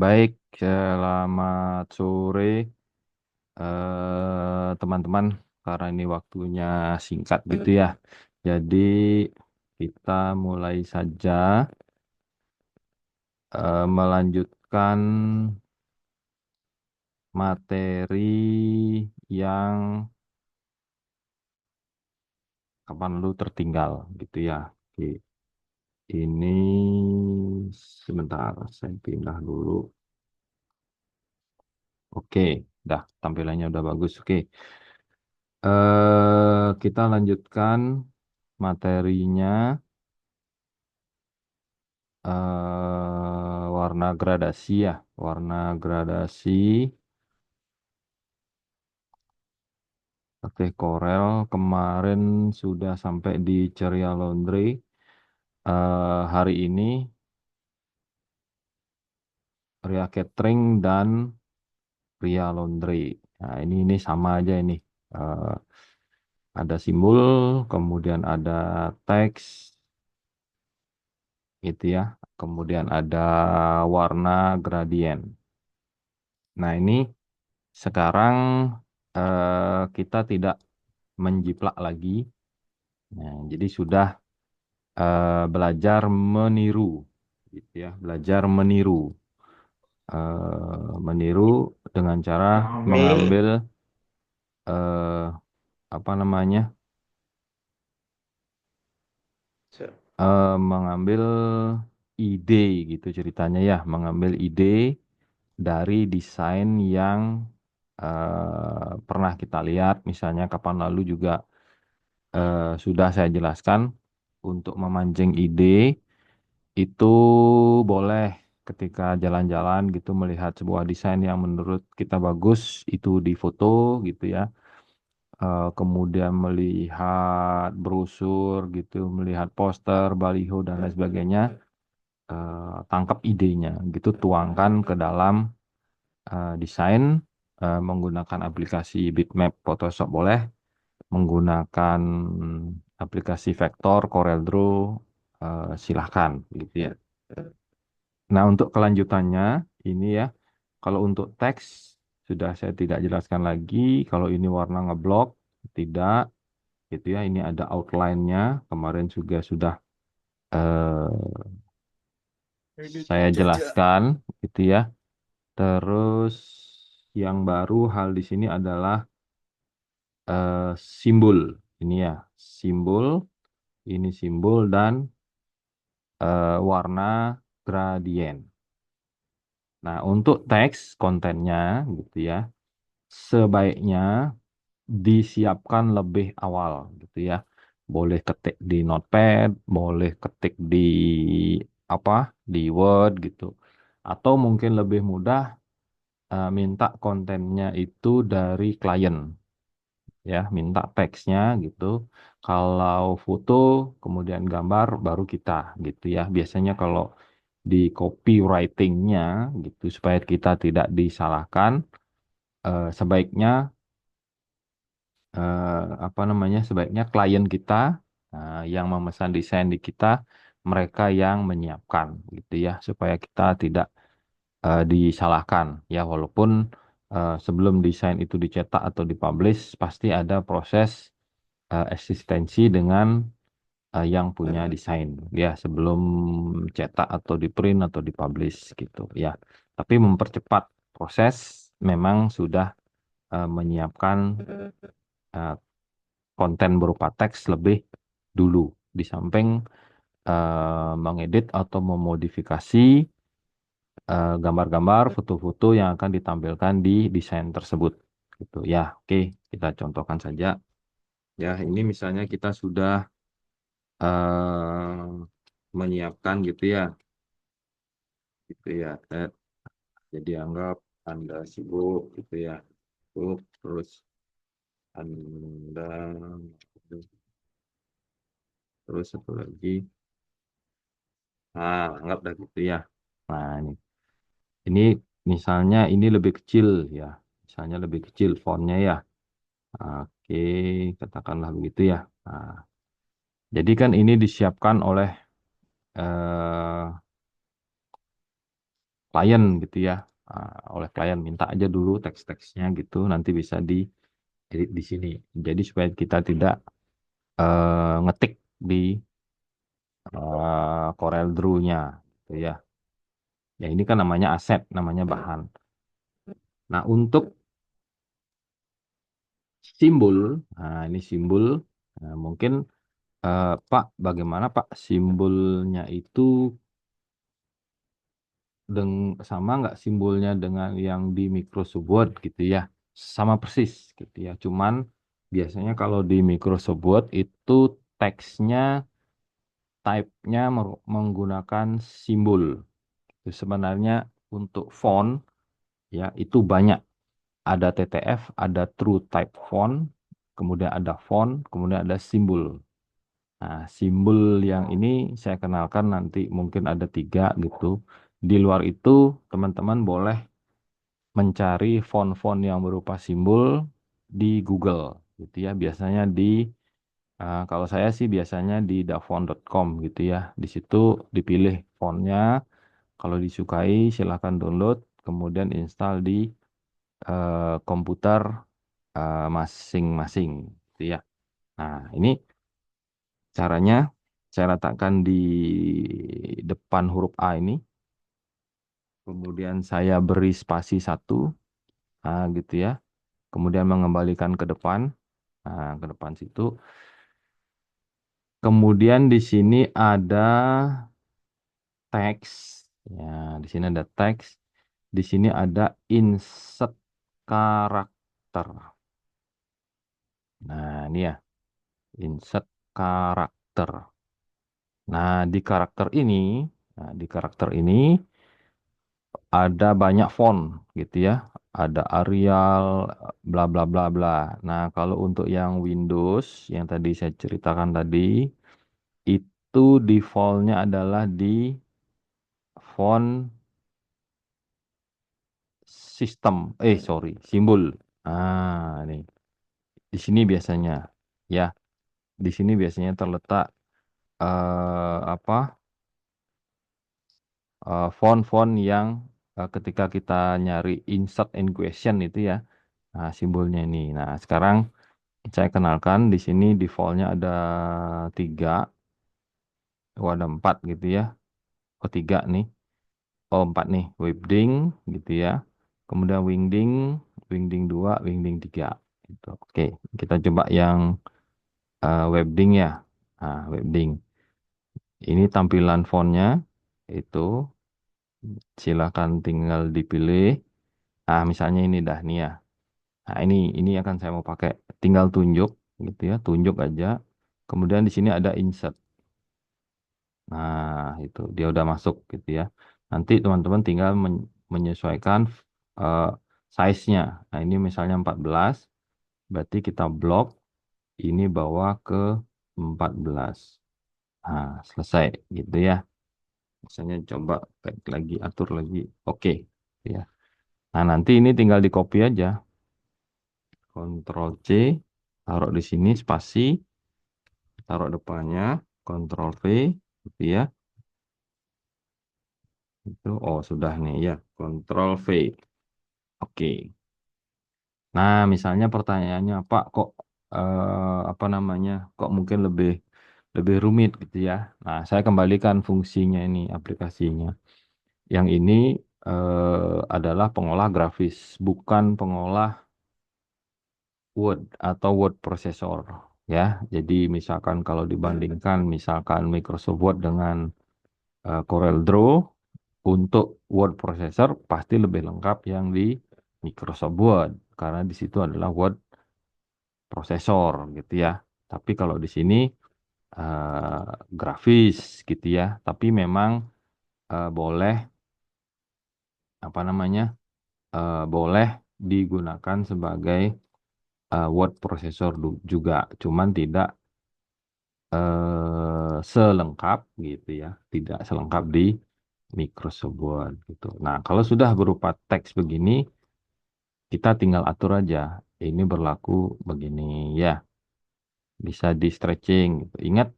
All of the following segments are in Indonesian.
Baik, selamat sore teman-teman. Karena ini waktunya singkat gitu ya. Jadi kita mulai saja melanjutkan materi yang kapan lu tertinggal gitu ya. Oke, ini sebentar saya pindah dulu. Oke, dah tampilannya udah bagus. Oke. Kita lanjutkan materinya warna gradasi ya, warna gradasi. Oke, Corel kemarin sudah sampai di Ceria Laundry. Hari ini Ria Catering dan Ria Laundry. Nah, ini sama aja ini. Eh, ada simbol, kemudian ada teks, gitu ya. Kemudian ada warna gradien. Nah, ini sekarang kita tidak menjiplak lagi. Nah, jadi sudah belajar meniru, gitu ya. Belajar meniru, meniru dengan cara mengambil eh, apa namanya, mengambil ide gitu ceritanya ya, mengambil ide dari desain yang pernah kita lihat, misalnya kapan lalu juga sudah saya jelaskan untuk memancing ide itu boleh ketika jalan-jalan gitu melihat sebuah desain yang menurut kita bagus itu difoto gitu ya. Kemudian melihat brosur gitu, melihat poster, baliho dan lain sebagainya, tangkap idenya gitu, tuangkan ke dalam desain menggunakan aplikasi Bitmap, Photoshop boleh, menggunakan aplikasi vektor, CorelDRAW, silahkan gitu ya. Nah, untuk kelanjutannya ini ya, kalau untuk teks sudah saya tidak jelaskan lagi. Kalau ini warna ngeblok, tidak, gitu ya. Ini ada outline-nya. Kemarin juga sudah eh, saya jelaskan, gitu ya. Terus yang baru hal di sini adalah simbol. Ini ya, simbol. Ini simbol dan warna gradien. Nah, untuk teks kontennya, gitu ya, sebaiknya disiapkan lebih awal gitu ya. Boleh ketik di Notepad, boleh ketik di apa? Di Word gitu. Atau mungkin lebih mudah minta kontennya itu dari klien ya, minta teksnya gitu. Kalau foto kemudian gambar baru kita gitu ya. Biasanya kalau di copywritingnya gitu supaya kita tidak disalahkan, sebaiknya apa namanya, sebaiknya klien kita yang memesan desain di kita, mereka yang menyiapkan gitu ya, supaya kita tidak disalahkan ya. Walaupun sebelum desain itu dicetak atau dipublish pasti ada proses eksistensi dengan yang punya desain ya, sebelum cetak atau di print atau dipublish gitu ya. Tapi mempercepat proses memang sudah menyiapkan eh, konten berupa teks lebih dulu, di samping mengedit atau memodifikasi gambar-gambar, foto-foto yang akan ditampilkan di desain tersebut gitu ya. Oke, kita contohkan saja ya. Ini misalnya kita sudah menyiapkan gitu ya. Jadi anggap Anda sibuk gitu ya, sibuk terus Anda terus satu lagi, nah anggap dah gitu ya. Nah, ini misalnya ini lebih kecil ya. Misalnya lebih kecil fontnya ya. Oke, katakanlah begitu ya. Nah, jadi kan ini disiapkan oleh eh, klien gitu ya. Oleh klien minta aja dulu teks-teksnya gitu, nanti bisa di edit di sini. Jadi supaya kita tidak ngetik di Corel Draw-nya gitu ya. Ya ini kan namanya aset, namanya bahan. Nah, untuk simbol, nah ini simbol. Nah, mungkin Pak, bagaimana Pak simbolnya itu sama nggak simbolnya dengan yang di Microsoft Word gitu ya? Sama persis gitu ya. Cuman biasanya kalau di Microsoft Word itu teksnya type-nya menggunakan simbol. Itu sebenarnya untuk font ya itu banyak. Ada TTF, ada True Type Font, kemudian ada font, kemudian ada simbol. Nah, simbol yang ini saya kenalkan nanti mungkin ada 3 gitu. Di luar itu teman-teman boleh mencari font-font yang berupa simbol di Google gitu ya. Biasanya kalau saya sih biasanya di dafont.com gitu ya. Di situ dipilih fontnya. Kalau disukai silahkan download, kemudian install di komputer masing-masing gitu ya. Nah, ini caranya saya letakkan di depan huruf A ini, kemudian saya beri spasi 1, gitu ya. Kemudian mengembalikan ke depan, ke depan situ. Kemudian di sini ada teks, ya, di sini ada teks, di sini ada insert karakter. Nah, ini ya, insert karakter. Nah, di karakter ini ada banyak font gitu ya. Ada Arial, bla bla bla bla. Nah, kalau untuk yang Windows yang tadi saya ceritakan tadi, itu defaultnya adalah di font sistem. Sorry, simbol. Ini di sini biasanya, ya, di sini biasanya terletak apa font-font yang ketika kita nyari insert and question itu ya, nah, simbolnya ini. Nah, sekarang saya kenalkan di sini defaultnya ada 3, ada 4 gitu ya. Oh 3 nih, oh 4 nih, Webding gitu ya. Kemudian Wingding, Wingding 2, Wingding 3. Gitu. Oke, kita coba yang Webding ya. Nah, Webding. Ini tampilan fontnya itu silakan tinggal dipilih. Misalnya ini dah nih ya. Nah, ini akan saya mau pakai. Tinggal tunjuk gitu ya, tunjuk aja. Kemudian di sini ada insert. Nah, itu dia udah masuk gitu ya. Nanti teman-teman tinggal menyesuaikan eh, size-nya. Nah, ini misalnya 14, berarti kita blok ini bawa ke 14. Nah, selesai gitu ya. Misalnya coba back lagi, atur lagi. Oke, ya. Nah, nanti ini tinggal di copy aja. Ctrl C, taruh di sini spasi, taruh depannya, Ctrl V, gitu ya. Itu, oh sudah nih ya, Ctrl V. Oke. Nah, misalnya pertanyaannya, Pak, kok apa namanya, kok mungkin lebih lebih rumit gitu ya. Nah, saya kembalikan fungsinya ini, aplikasinya. Yang ini adalah pengolah grafis, bukan pengolah Word atau word processor ya. Jadi misalkan kalau dibandingkan misalkan Microsoft Word dengan Corel Draw untuk word processor pasti lebih lengkap yang di Microsoft Word karena di situ adalah word processor gitu ya. Tapi kalau di sini eh, grafis gitu ya. Tapi memang boleh apa namanya boleh digunakan sebagai word processor juga, cuman tidak selengkap gitu ya, tidak selengkap di Microsoft Word gitu. Nah, kalau sudah berupa teks begini, kita tinggal atur aja. Ini berlaku begini ya, bisa di stretching gitu. Ingat,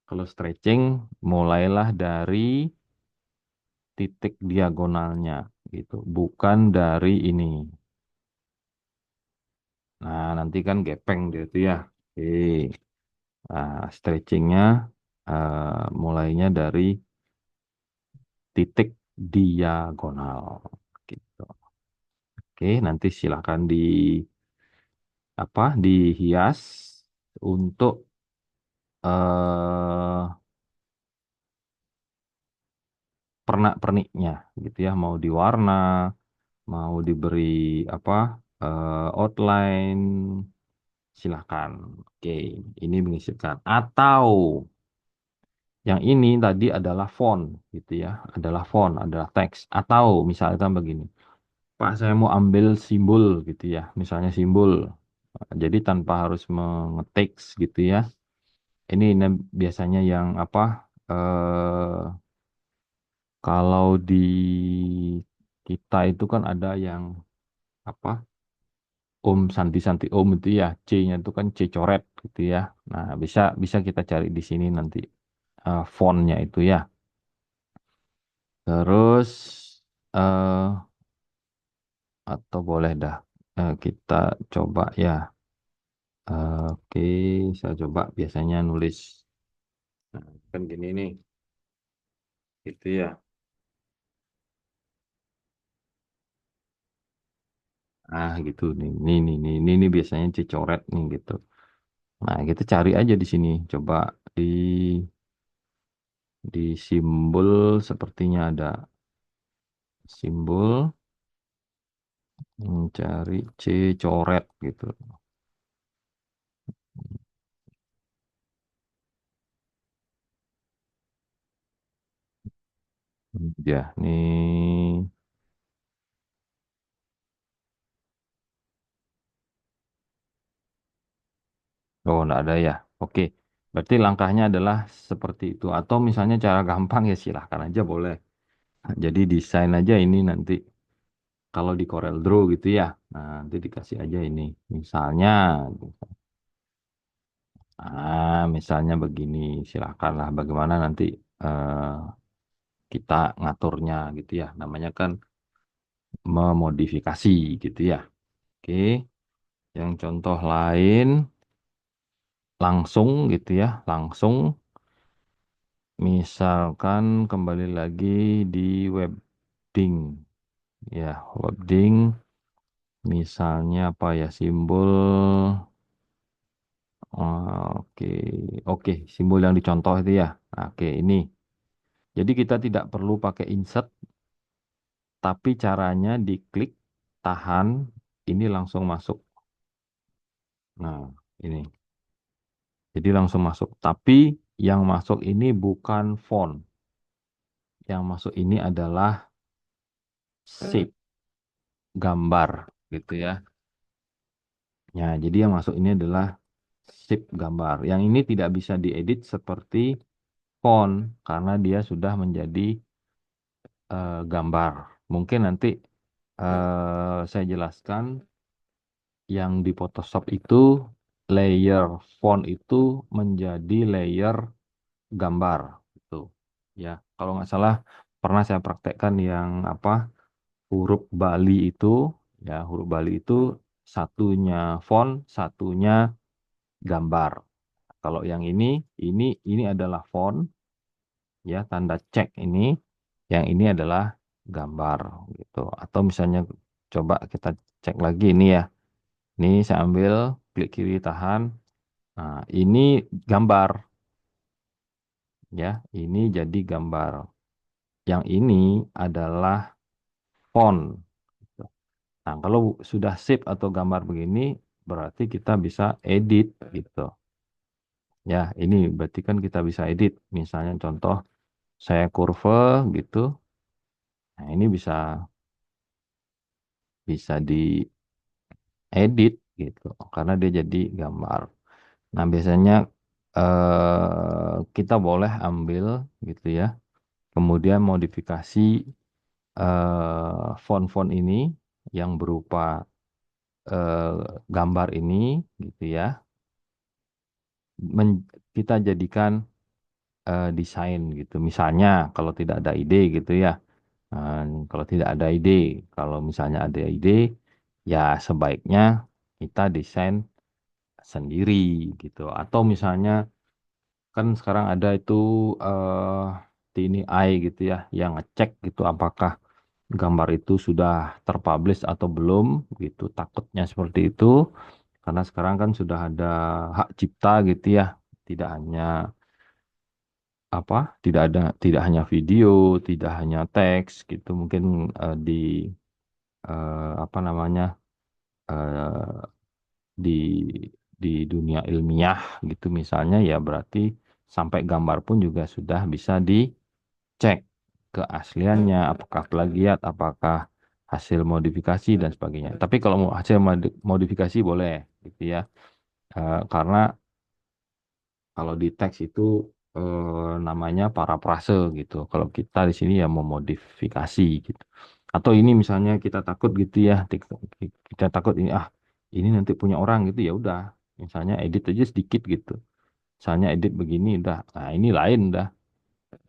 kalau stretching mulailah dari titik diagonalnya gitu, bukan dari ini. Nah, nanti kan gepeng dia itu ya. Oke. Nah, stretchingnya mulainya dari titik diagonal gitu. Oke, nanti silakan di apa dihias untuk eh pernak-perniknya gitu ya, mau diwarna, mau diberi apa outline, silakan. Oke, ini mengisipkan. Atau yang ini tadi adalah font gitu ya, adalah font, adalah teks. Atau misalkan begini, Pak saya mau ambil simbol gitu ya, misalnya simbol. Jadi tanpa harus mengetik gitu ya. Ini biasanya yang apa? eh Kalau di kita itu kan ada yang apa? Om Santi Santi Om itu ya, C-nya itu kan C coret gitu ya. Nah, bisa bisa kita cari di sini nanti fontnya itu ya. Terus eh atau boleh dah kita coba ya. Oke, saya coba biasanya nulis. Nah, kan gini nih, gitu ya. Ah, gitu nih. Ini biasanya C coret nih gitu. Nah, kita cari aja di sini. Coba di di simbol sepertinya ada simbol cari C coret gitu. Ya, nih. Oh, enggak ada ya. Oke. Berarti langkahnya adalah seperti itu. Atau misalnya cara gampang ya silahkan aja boleh. Jadi desain aja ini nanti kalau di Corel Draw gitu ya. Nah, nanti dikasih aja ini. Misalnya, misalnya begini. Silahkanlah bagaimana nanti eh, kita ngaturnya gitu ya. Namanya kan memodifikasi gitu ya. Oke. Yang contoh lain langsung gitu ya. Langsung misalkan kembali lagi di Webding ya, Webding misalnya apa ya simbol oke oke simbol yang dicontoh itu ya. Nah, oke ini. Jadi kita tidak perlu pakai insert tapi caranya diklik tahan ini langsung masuk. Nah, ini. Jadi langsung masuk. Tapi yang masuk ini bukan font. Yang masuk ini adalah shape gambar gitu ya. Ya, jadi yang masuk ini adalah shape gambar. Yang ini tidak bisa diedit seperti font karena dia sudah menjadi gambar. Mungkin nanti saya jelaskan yang di Photoshop itu layer font itu menjadi layer gambar gitu. Ya, kalau nggak salah pernah saya praktekkan yang apa huruf Bali itu ya huruf Bali itu satunya font, satunya gambar. Kalau yang ini adalah font ya tanda cek ini, yang ini adalah gambar gitu. Atau misalnya coba kita cek lagi ini ya. Ini saya ambil klik kiri tahan. Nah, ini gambar ya. Ini jadi gambar. Yang ini adalah font. Gitu. Nah, kalau sudah save atau gambar begini, berarti kita bisa edit gitu. Ya, ini berarti kan kita bisa edit. Misalnya contoh saya kurve gitu. Nah, ini bisa bisa diedit gitu karena dia jadi gambar. Nah, biasanya kita boleh ambil gitu ya. Kemudian modifikasi font-font ini yang berupa eh, gambar ini gitu ya. Kita jadikan desain gitu. Misalnya kalau tidak ada ide gitu ya. Dan kalau tidak ada ide, kalau misalnya ada ide, ya sebaiknya kita desain sendiri gitu. Atau misalnya kan sekarang ada itu eh TNI gitu ya, yang ngecek gitu apakah gambar itu sudah terpublish atau belum gitu. Takutnya seperti itu karena sekarang kan sudah ada hak cipta gitu ya. Tidak hanya apa, tidak hanya video, tidak hanya teks gitu. Mungkin di apa namanya eh, di dunia ilmiah gitu misalnya ya berarti sampai gambar pun juga sudah bisa dicek keasliannya, apakah plagiat, apakah hasil modifikasi dan sebagainya. Tapi kalau mau hasil modifikasi boleh gitu ya. Karena kalau di teks itu namanya parafrase gitu. Kalau kita di sini ya memodifikasi gitu. Atau ini misalnya kita takut gitu ya, kita takut ini ini nanti punya orang gitu ya udah. Misalnya edit aja sedikit gitu. Misalnya edit begini udah. Nah, ini lain udah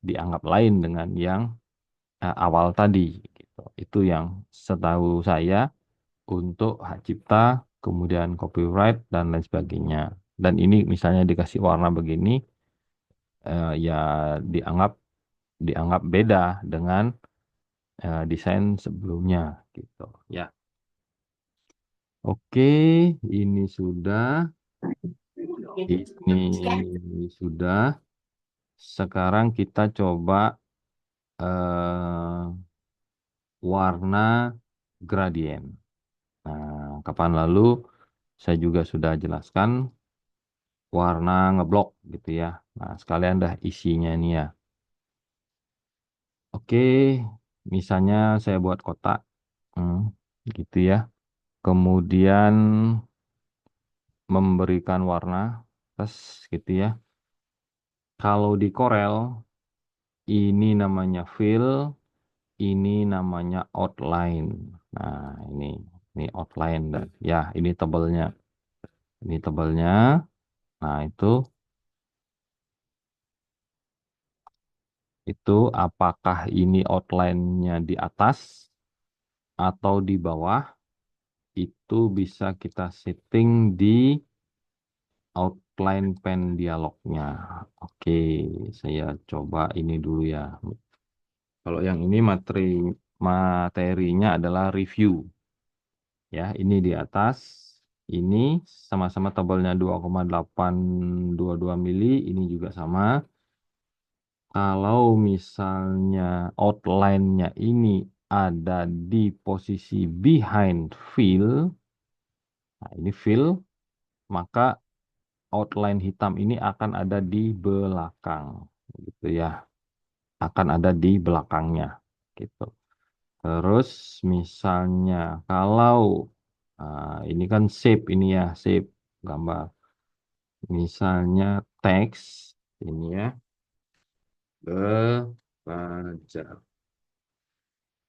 dianggap lain dengan yang awal tadi gitu. Itu yang setahu saya untuk hak cipta, kemudian copyright dan lain sebagainya. Dan ini misalnya dikasih warna begini ya dianggap dianggap beda dengan desain sebelumnya gitu. Ya. Oke, ini sudah, ini sudah. Sekarang kita coba eh, warna gradien. Nah, kapan lalu saya juga sudah jelaskan warna ngeblok gitu ya. Nah, sekalian dah isinya nih ya. Oke, misalnya saya buat kotak, hmm, gitu ya. Kemudian memberikan warna, terus gitu ya. Kalau di Corel, ini namanya fill, ini namanya outline. Nah, ini outline dan ya, ini tebelnya. Ini tebelnya. Nah, itu apakah ini outline-nya di atas atau di bawah? Itu bisa kita setting di outline pen dialognya. Oke, saya coba ini dulu ya. Kalau yang ini materinya adalah review. Ya, ini di atas. Ini sama-sama tebalnya 2,822 mili. Ini juga sama. Kalau misalnya outline-nya ini ada di posisi behind fill. Nah, ini fill. Maka outline hitam ini akan ada di belakang. Gitu ya. Akan ada di belakangnya. Gitu. Terus misalnya kalau ini kan shape ini ya, shape gambar. Misalnya teks ini ya, belajar.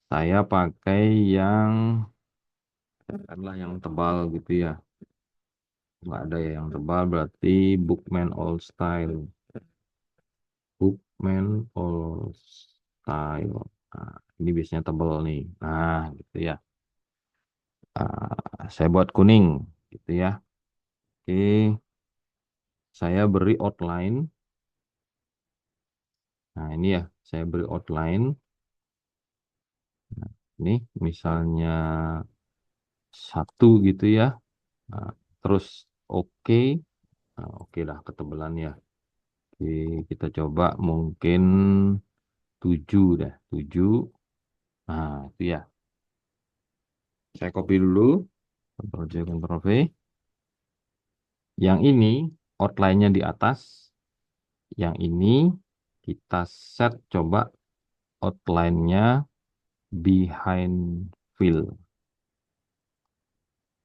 Saya pakai yang katakanlah yang tebal gitu ya. Nggak ada ya yang tebal berarti Bookman All Style. Bookman All Style. Nah, ini biasanya tebal nih. Nah, gitu ya. Saya buat kuning gitu ya. Oke. Saya beri outline. Nah, ini ya, saya beri outline. Nah, ini misalnya satu gitu ya. Nah, terus oke. Nah, oke lah ketebalan ya. Oke, kita coba mungkin 7 dah. 7. Nah, itu ya. Saya copy dulu. Ctrl C, Ctrl V. Yang ini outline-nya di atas. Yang ini kita set coba outline-nya behind fill.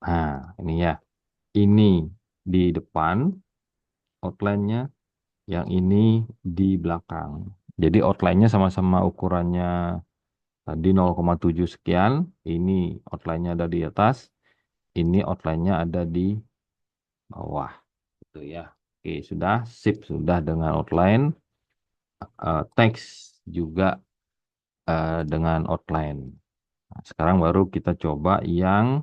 Nah, ini ya. Ini di depan outline-nya, yang ini di belakang. Jadi outline-nya sama-sama ukurannya tadi 0,7 sekian, ini outline-nya ada di atas, ini outline-nya ada di bawah. Gitu ya. Oke, sudah sip sudah dengan outline. Teks juga dengan outline. Nah, sekarang baru kita coba yang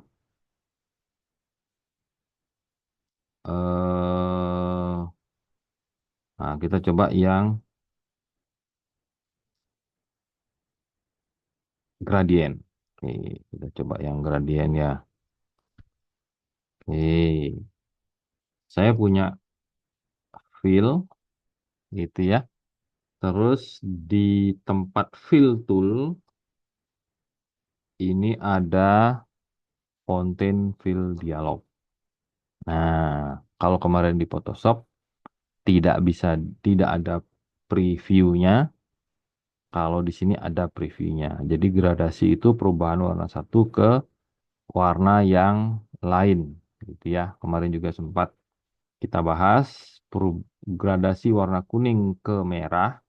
nah, kita coba yang gradien. Oke, kita coba yang gradien ya. Oke, saya punya fill gitu ya. Terus di tempat fill tool ini ada fontaine fill dialog. Nah, kalau kemarin di Photoshop tidak bisa, tidak ada previewnya. Kalau di sini ada previewnya. Jadi gradasi itu perubahan warna satu ke warna yang lain, gitu ya. Kemarin juga sempat kita bahas gradasi warna kuning ke merah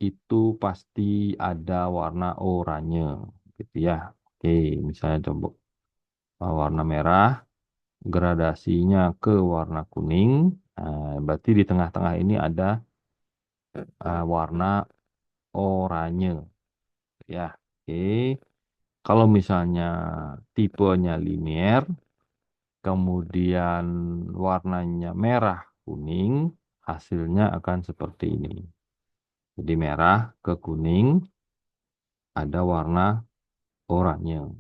itu pasti ada warna oranye, gitu ya. Oke, misalnya coba warna merah, gradasinya ke warna kuning. Berarti di tengah-tengah ini ada warna oranye, ya. Oke, kalau misalnya tipenya linear, kemudian warnanya merah kuning, hasilnya akan seperti ini. Jadi merah ke kuning ada warna oranye.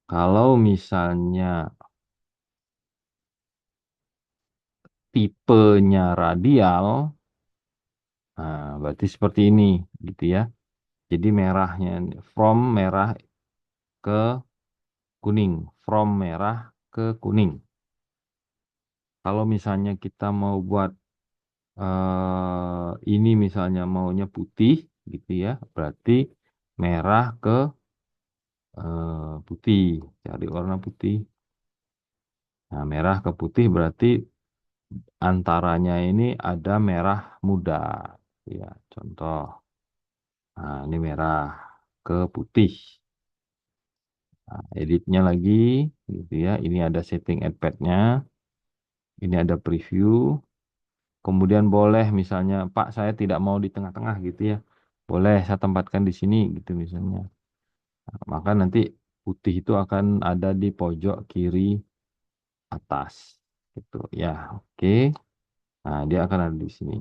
Kalau misalnya tipenya radial, nah berarti seperti ini gitu ya. Jadi merahnya from merah ke kuning, from merah ke kuning. Kalau misalnya kita mau buat ini misalnya maunya putih gitu ya, berarti merah ke putih, cari warna putih. Nah, merah ke putih berarti antaranya ini ada merah muda. Ya, contoh. Nah, ini merah ke putih. Nah, editnya lagi, gitu ya. Ini ada setting add nya. Ini ada preview. Kemudian boleh misalnya, Pak, saya tidak mau di tengah-tengah gitu ya. Boleh saya tempatkan di sini gitu misalnya. Nah, maka nanti putih itu akan ada di pojok kiri atas. Gitu ya. Oke. Nah, dia akan ada di sini.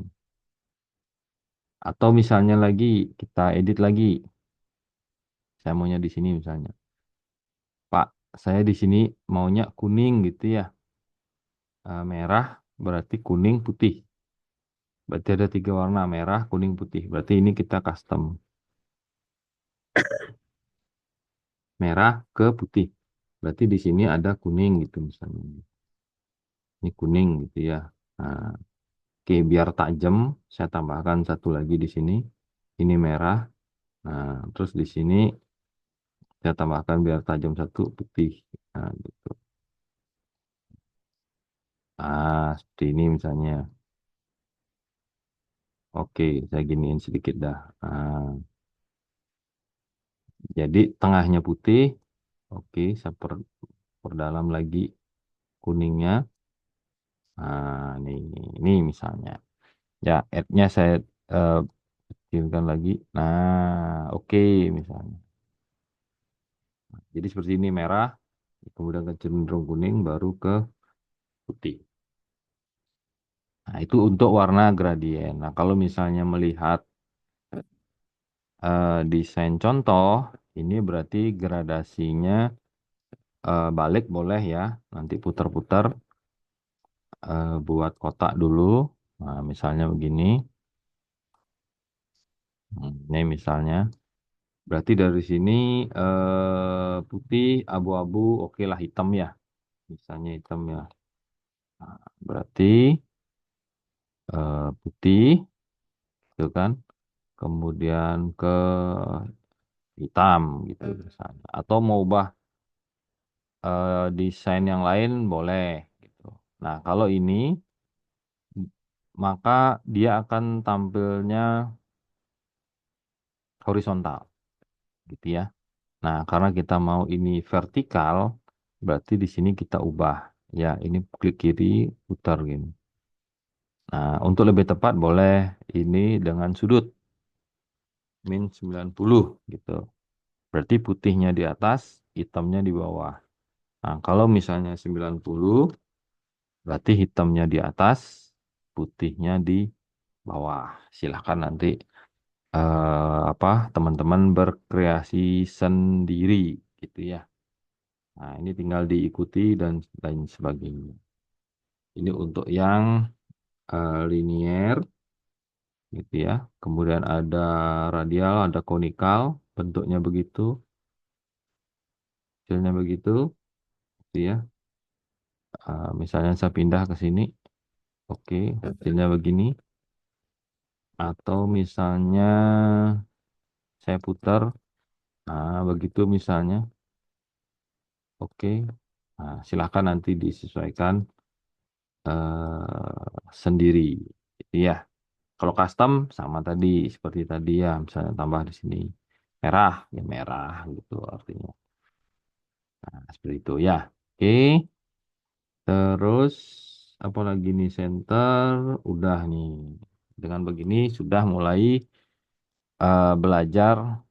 Atau misalnya lagi kita edit lagi. Saya maunya di sini misalnya. Pak, saya di sini maunya kuning gitu ya. Merah berarti kuning putih. Berarti ada tiga warna merah, kuning, putih. Berarti ini kita custom merah ke putih. Berarti di sini ada kuning gitu misalnya. Ini kuning gitu ya. Nah, oke biar tajam saya tambahkan satu lagi di sini. Ini merah. Nah, terus di sini saya tambahkan biar tajam satu putih. Nah, gitu. Seperti ini misalnya. Oke, saya giniin sedikit dah. Jadi tengahnya putih. Oke, saya perdalam lagi kuningnya. Ini misalnya. Ya, add-nya saya eh, kecilkan lagi. Nah, oke misalnya. Jadi seperti ini merah, kemudian ke cenderung kuning, baru ke putih. Nah, itu untuk warna gradien. Nah, kalau misalnya melihat desain contoh, ini berarti gradasinya balik boleh ya. Nanti putar-putar buat kotak dulu. Nah, misalnya begini. Ini misalnya. Berarti dari sini putih, abu-abu, oke lah hitam ya. Misalnya hitam ya. Nah, berarti putih, gitu kan. Kemudian ke hitam gitu misalnya. Atau mau ubah desain yang lain boleh gitu. Nah, kalau ini maka dia akan tampilnya horizontal gitu ya. Nah, karena kita mau ini vertikal, berarti di sini kita ubah. Ya, ini klik kiri, putar gini. Nah, untuk lebih tepat boleh ini dengan sudut. min 90 gitu. Berarti putihnya di atas, hitamnya di bawah. Nah, kalau misalnya 90, berarti hitamnya di atas, putihnya di bawah. Silahkan nanti apa teman-teman berkreasi sendiri gitu ya. Nah, ini tinggal diikuti dan lain sebagainya. Ini untuk yang linier gitu ya. Kemudian ada radial, ada konikal, bentuknya begitu, hasilnya begitu, gitu ya. Misalnya saya pindah ke sini, oke, hasilnya begini. Atau misalnya saya putar, nah begitu misalnya, oke. Nah, silakan nanti disesuaikan sendiri, gitu ya. Kalau custom sama tadi, seperti tadi ya, misalnya tambah di sini merah, ya merah gitu artinya. Nah, seperti itu ya. Oke, terus apa lagi nih center, udah nih. Dengan begini sudah mulai belajar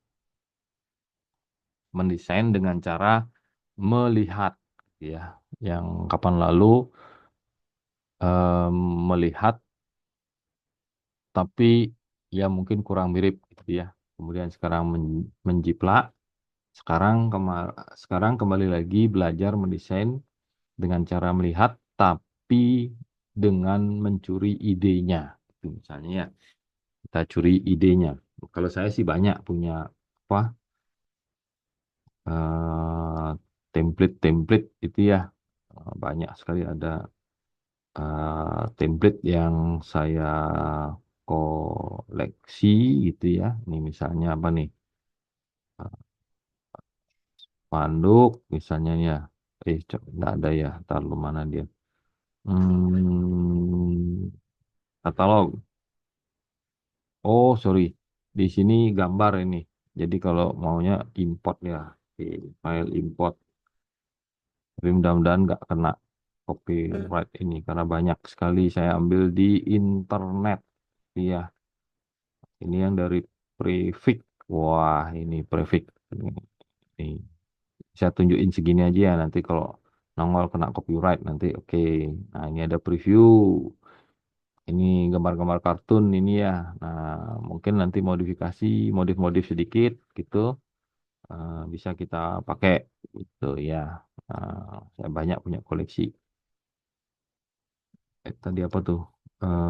mendesain dengan cara melihat, ya. Yang kapan lalu em, melihat tapi ya mungkin kurang mirip gitu ya. Kemudian sekarang menjiplak. Sekarang kembali lagi belajar mendesain dengan cara melihat tapi dengan mencuri idenya. Itu misalnya ya, kita curi idenya. Kalau saya sih banyak punya apa eh, template-template itu ya. Banyak sekali ada template yang saya koleksi gitu ya. Ini misalnya apa nih? Panduk misalnya ya. Nggak ada ya. Taruh mana dia? Katalog. Oh, sorry. Di sini gambar ini. Jadi kalau maunya import ya. Oke, file import. Tapi mudah-mudahan nggak kena copyright ini. Karena banyak sekali saya ambil di internet. Iya, ini yang dari Prefix. Wah, ini Prefix. Ini. Saya tunjukin segini aja ya. Nanti kalau nongol kena copyright nanti oke. Nah, ini ada preview. Ini gambar-gambar kartun ini ya. Nah, mungkin nanti modifikasi, modif-modif sedikit gitu bisa kita pakai gitu ya. Saya banyak punya koleksi. Tadi apa tuh?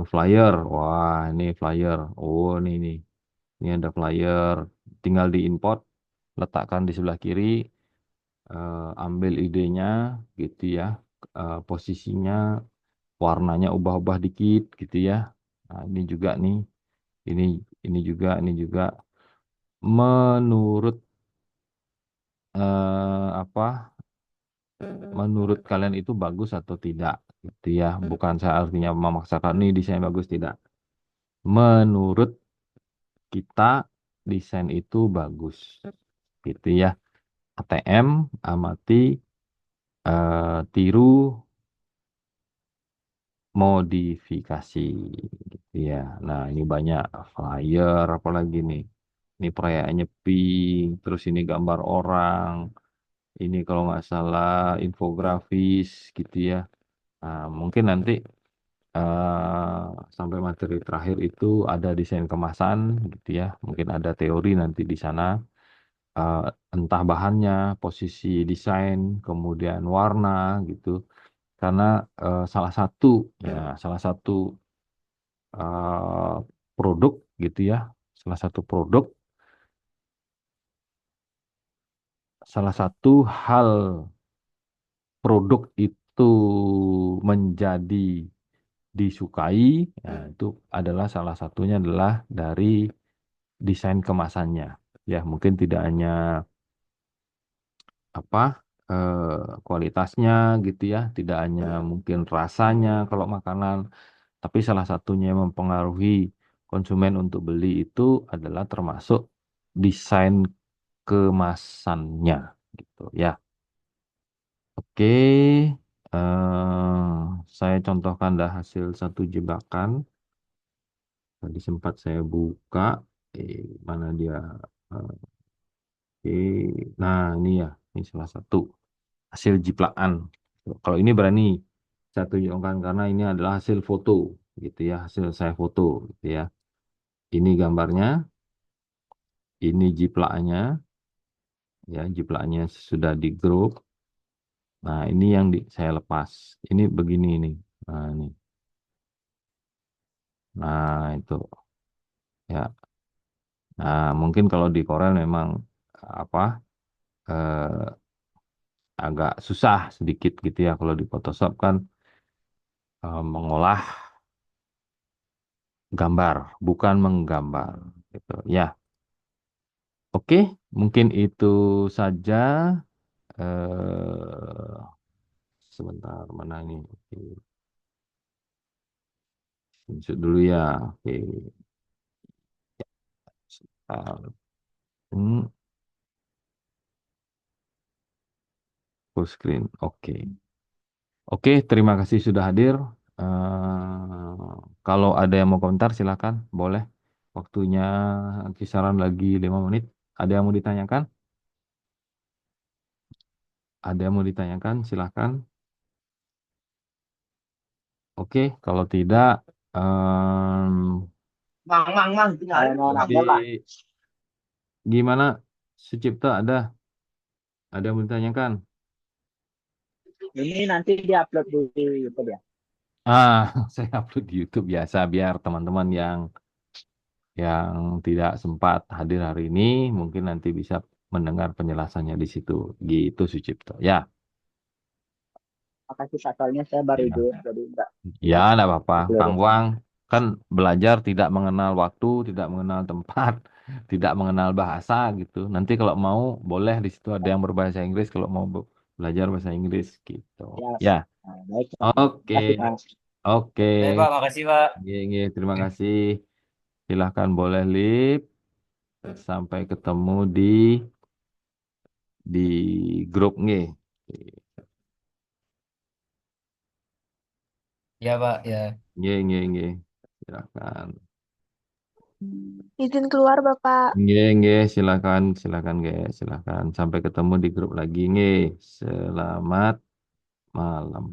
Flyer. Wah, ini flyer. Oh, ini ada flyer. Tinggal diimport, letakkan di sebelah kiri, ambil idenya gitu ya. Posisinya, warnanya ubah-ubah dikit gitu ya. Nah, ini juga nih. Ini ini juga menurut apa menurut kalian itu bagus atau tidak gitu ya, bukan saya artinya memaksakan nih desain bagus, tidak. Menurut kita desain itu bagus gitu ya. ATM, amati, tiru, modifikasi gitu ya. Nah, ini banyak flyer apalagi nih. Ini perayaan Nyepi, terus ini gambar orang. Ini kalau nggak salah infografis gitu ya. Nah, mungkin nanti sampai materi terakhir itu ada desain kemasan gitu ya. Mungkin ada teori nanti di sana. eh, Entah bahannya, posisi desain, kemudian warna gitu. Karena salah satu eh, produk gitu ya. Salah satu produk, salah satu hal produk itu menjadi disukai, ya, itu adalah salah satunya adalah dari desain kemasannya. Ya, mungkin tidak hanya apa kualitasnya gitu ya, tidak hanya mungkin rasanya kalau makanan, tapi salah satunya yang mempengaruhi konsumen untuk beli itu adalah termasuk desain kemasannya gitu ya. Oke, saya contohkan dah hasil satu jebakan. Tadi sempat saya buka. Mana dia? Oke, nah ini ya, ini salah satu hasil jiplakan. Kalau ini berani saya tunjukkan karena ini adalah hasil foto, gitu ya, hasil saya foto, gitu ya. Ini gambarnya, ini jiplaknya, ya, jiplaknya sudah di grup. Nah, ini yang saya lepas. Ini begini ini. Nah, ini. Nah, itu ya. Nah, mungkin kalau di Corel memang apa eh, agak susah sedikit gitu ya kalau di Photoshop kan mengolah gambar, bukan menggambar gitu. Ya, oke, mungkin itu saja. Sebentar mana ini? Oke, screenshot dulu ya. Oke, sebentar. Hmm, full screen. Oke. Oke, terima kasih sudah hadir. Kalau ada yang mau komentar, silakan. Boleh. Waktunya kisaran lagi 5 menit. Ada yang mau ditanyakan? Ada yang mau ditanyakan? Silakan. Oke, kalau tidak, Mang, mang, mang, tinggal mau jadi nambah lah. gimana? Sucipto ada yang mau ditanyakan? Ini nanti diupload di YouTube ya. Ah, saya upload di YouTube biasa biar teman-teman yang tidak sempat hadir hari ini mungkin nanti bisa mendengar penjelasannya di situ. Gitu Sucipto. Ya, Makasih Pak, soalnya saya baru ya, join, jadi nggak ya, lihat enggak apa-apa. Kang upload. Wang kan belajar tidak mengenal waktu, tidak mengenal tempat, tidak mengenal bahasa gitu. Nanti kalau mau boleh di situ ada yang berbahasa Inggris kalau mau belajar bahasa Inggris gitu. Ya, Ya, nah, baik Pak. oke, Makasih Pak. oke. Baik Pak, makasih Pak. Terima kasih. Silahkan boleh lip. Sampai ketemu di grup nge. Ya Pak, ya. Nge. Silakan. Izin keluar, Bapak. Silakan guys, silakan. Sampai ketemu di grup lagi nge. Selamat malam.